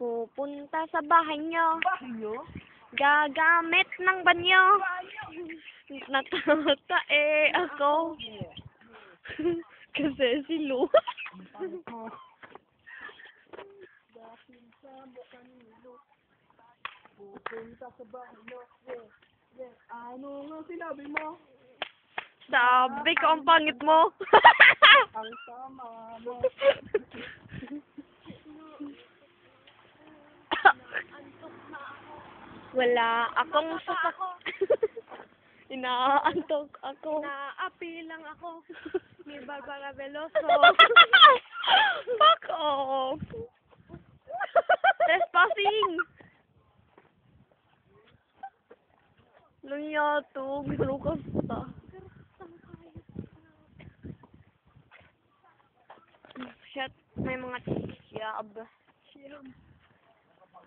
Pupunta sa bahay niyo. Bahay nyo? Gagamit ng banyo. Natatae ako. Kasi si Lu. Pupunta sa bahay nyo. Ano nga sinabi mo? Sabi ko ang pangit mo. Ang sama mo. Wala akong sasak. Inaantok ako. Naapi lang ako ni Barbara Veloso. Fuck off. Trespassing. Lunyatog. Lukas ta. Shit. May mga chab.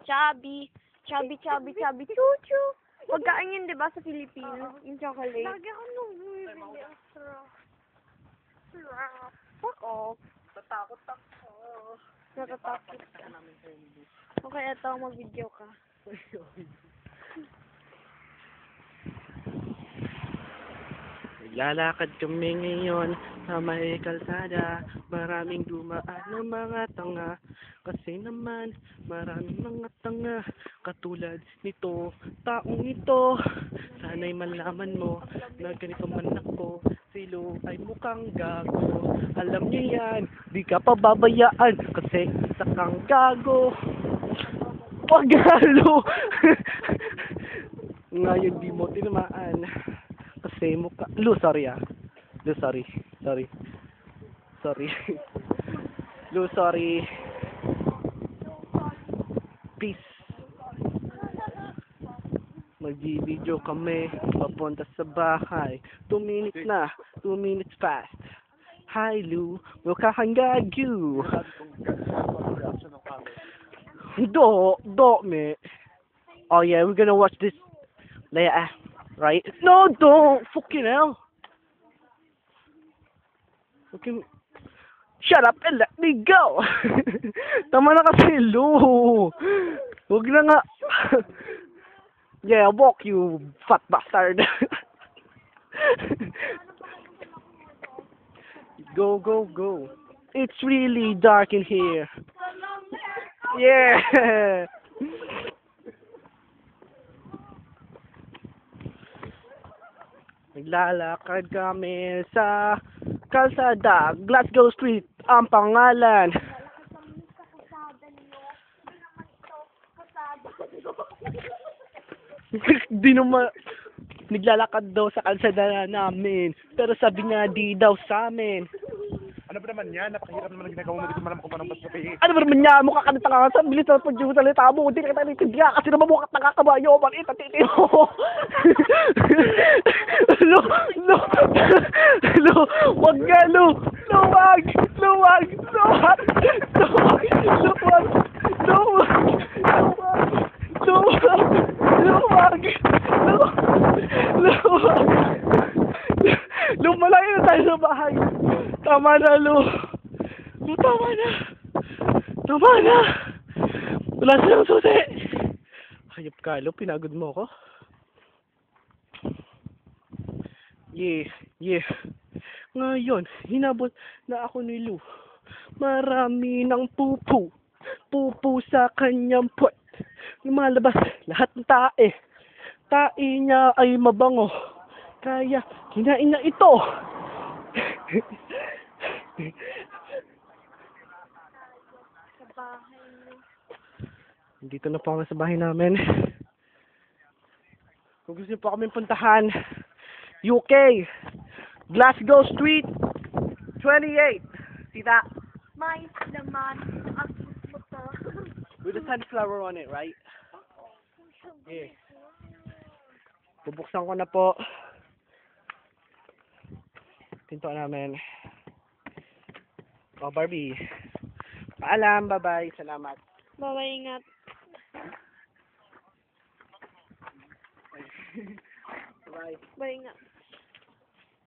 Chubby. Chuchu. Pagkain yun, di ba, sa Philippines? Yung chocolate. Lagi ako nung bumibili ang straw. Fuck off. Tatakot ako. Natatakot ka. Okay, eto, mag-video ka. Lalakad kami ngayon sa may kalsada. Maraming dumaan ng mga tanga. Kasi naman maraming mga tanga katulad nito, taong ito. Sana'y malaman mo na ganito man ako. Si Lu ay mukhang gago. Alam niyo yan, di ka pababayaan kasi isa kang gago. Pagalo. Ngayon di mo tinamaan. Kasi mukha... Lu, sorry ah. Lu, sorry. Lu, sorry. Peace. Mag-video kami. Papunta sa bahay. 2 minutes na. 2 minutes fast. Hi, Lu. Mukha kang gago. Do, me. Oh yeah, we're gonna watch this later. Right? No, don't! Fucking hell! Fucking... Shut up and let me go! Tama na kasi, Lu! Huwag na nga... Yeah, walk, you fat bastard! Go. It's really dark in here. Yeah! Naglalakad kami sa kalsada, Glasgow Street, ang pangalan. Di naman, naglalakad daw sa kalsada namin, pero sabi nga di daw sa amin. Ano ba naman yan? Napakahirap naman ang ginagawa mo. Hindi ko malam kung paano magsasabihin. Ano ba naman niya? Mukha ka na tanga. Sa bilis na pag-yung salita mo. Hindi ka nakikindiya. Kasi naman mukha nakakabayo. Maliit at titi mo. Lu. Wag nga, Lu. Luwag. Lu, malayo na tayo sa bahay. Tama na, Lu. Tama na. Wala silang susi. Hayop ka, Lu. Pinagod mo ako. Yeah. Ngayon, hinabot na ako ni Lu. Marami ng pupu. Pupu sa kanyang puwet. Lumalabas lahat ng tae. Tae niya ay mabango. Kaya, kinain na ito. Sa bahay niyo. Dito na po kami sa bahay namin. Kung gusto niyo po kami puntahan, UK, Glasgow Street, 28. See that? May laman ang puto. With a sunflower on it, right? Yeah. Bubuksan ko na po. Pinto namin. Oh, Barbie. Paalam, bye-bye. Salamat. Bye-bye, ingat. Bye. Bye, ingat.